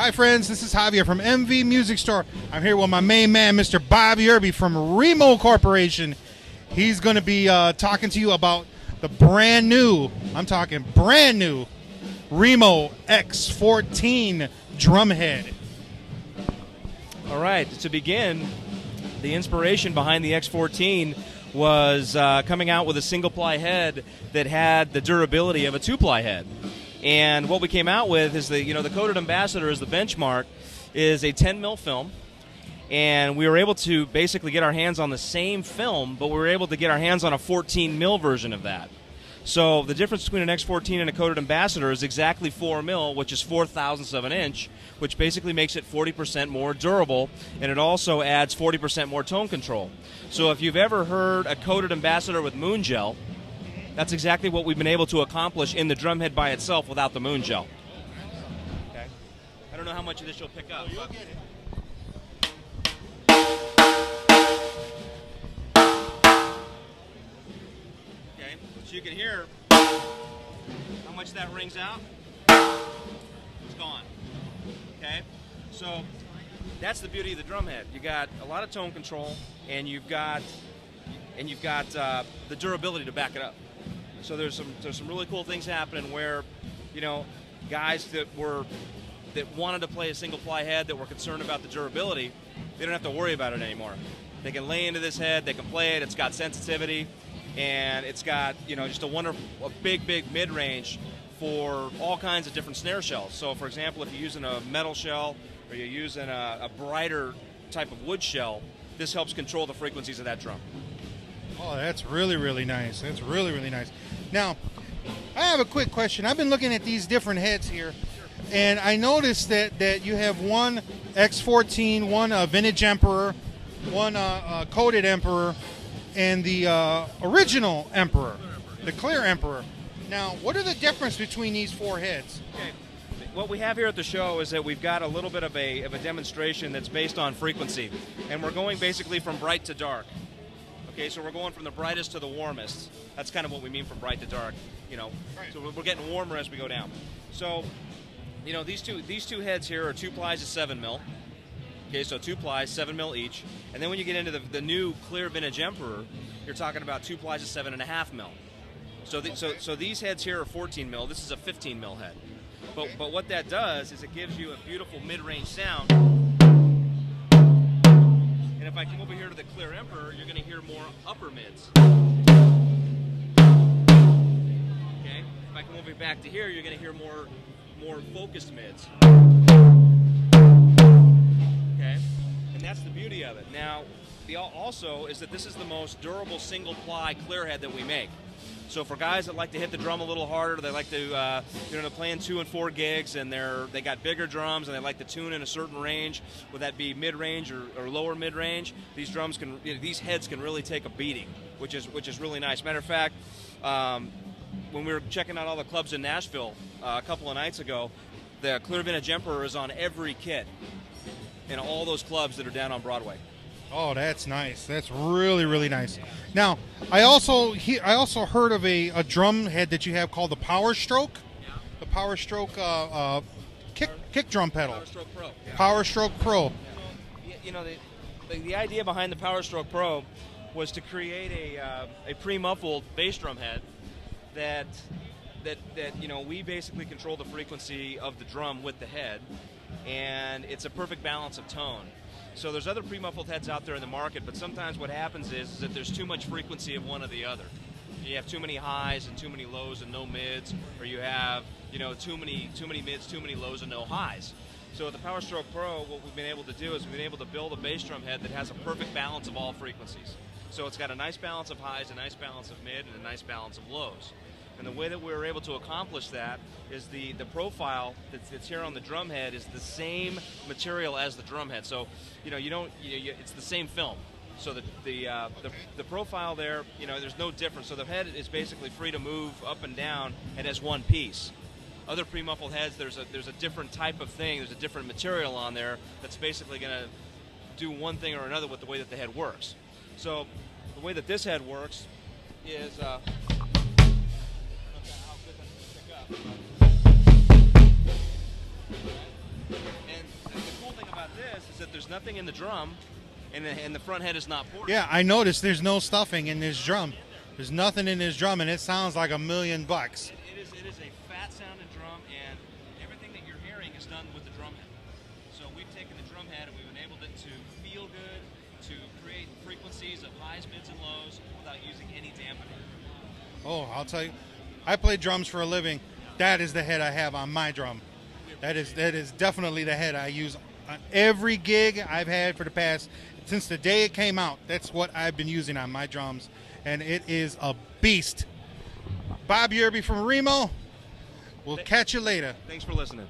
Hi friends, this is Javier from MV Music Store. I'm here with my main man, Mr. Bob Yerby from Remo Corporation. He's going to be talking to you about the brand new Remo X14 drumhead. All right, to begin, the inspiration behind the X14 was coming out with a single-ply head that had the durability of a two-ply head. And what we came out with is the coated ambassador as the benchmark is a 10 mil film, and we were able to basically get our hands on the same film, but we were able to get our hands on a 14 mil version of that. So the difference between an X14 and a coated ambassador is exactly 4 mil, which is 4/1000ths of an inch, which basically makes it 40% more durable, and it also adds 40% more tone control. So if you've ever heard a coated ambassador with moon gel, that's exactly what we've been able to accomplish in the drumhead by itself without the moon gel. Okay. I don't know how much of this you'll pick up. You'll get it. Okay, so you can hear how much that rings out. It's gone. Okay, so that's the beauty of the drumhead. You got a lot of tone control, and you've got the durability to back it up. So there's some really cool things happening where, guys that wanted to play a single ply head that were concerned about the durability, they don't have to worry about it anymore. They can lay into this head, they can play it. It's got sensitivity, and it's got just a big mid range for all kinds of different snare shells. So for example, if you're using a metal shell or you're using a brighter type of wood shell, this helps control the frequencies of that drum. Oh, that's really, really nice. That's really, really nice. Now, I have a quick question. I've been looking at these different heads here, and I noticed that you have one X14, one vintage Emperor, one coated Emperor, and the original Emperor, the clear Emperor. Now, what are the difference between these four heads? Okay. What we have here at the show is that we've got a little bit of a demonstration that's based on frequency, and we're going basically from bright to dark. Okay, so we're going from the brightest to the warmest. That's kind of what we mean from bright to dark, Right. So we're getting warmer as we go down. So, these two heads here are 2 plies of 7 mil. Okay, so 2 plies, 7 mil each. And then when you get into the new clear vintage Emperor, you're talking about 2 plies of 7.5 mil. So these heads here are 14 mil. This is a 15 mil head. But what that does is it gives you a beautiful mid-range sound. And if I come over here to the clear Emperor, you're going to hear more upper mids. Okay? If I come over back to here, you're going to hear more focused mids. Okay? And that's the beauty of it. Now, also is that this is the most durable single-ply clear head that we make. So for guys that like to hit the drum a little harder, they like to, they're playing 2 and 4 gigs, and they got bigger drums, and they like to tune in a certain range, would that be mid-range or lower mid-range? These these heads can really take a beating, which is really nice. Matter of fact, when we were checking out all the clubs in Nashville a couple of nights ago, the clear vintage Emperor is on every kit in all those clubs that are down on Broadway. Oh, that's nice. That's really, really nice. Now, I also heard of a drum head that you have called the Powerstroke. Yeah. The Powerstroke kick drum pedal. Powerstroke Pro. Yeah. Powerstroke Pro. So, the idea behind the Powerstroke Pro was to create a pre-muffled bass drum head that we basically control the frequency of the drum with the head, and it's a perfect balance of tone. So there's other pre-muffled heads out there in the market, but sometimes what happens is that there's too much frequency of one or the other. You have too many highs and too many lows and no mids, or you have too many mids, too many lows and no highs. So with the Powerstroke Pro, what we've been able to do is we've been able to build a bass drum head that has a perfect balance of all frequencies. So it's got a nice balance of highs, a nice balance of mid, and a nice balance of lows. And the way that we were able to accomplish that is the profile that's here on the drum head is the same material as the drum head. So, it's the same film. So the profile there, there's no difference. So the head is basically free to move up and down and as one piece. Other pre-muffled heads, there's a different type of thing. There's a different material on there that's basically going to do one thing or another with the way that the head works. So the way that this head works is. And the cool thing about this is that there's nothing in the drum, and the front head is not ported. Yeah, I noticed there's no stuffing in this drum. There's nothing in this drum, and it sounds like $1 million. It is a fat sounding drum, and everything that you're hearing is done with the drum head. So we've taken the drum head and we've enabled it to feel good, to create frequencies of highs, mids, and lows without using any dampening. Oh, I'll tell you, I play drums for a living. That is the head I have on my drum. That is definitely the head I use on every gig I've had for the past, since the day it came out. That's what I've been using on my drums, and it is a beast. Bob Yerby from Remo. We'll catch you later. Thanks for listening.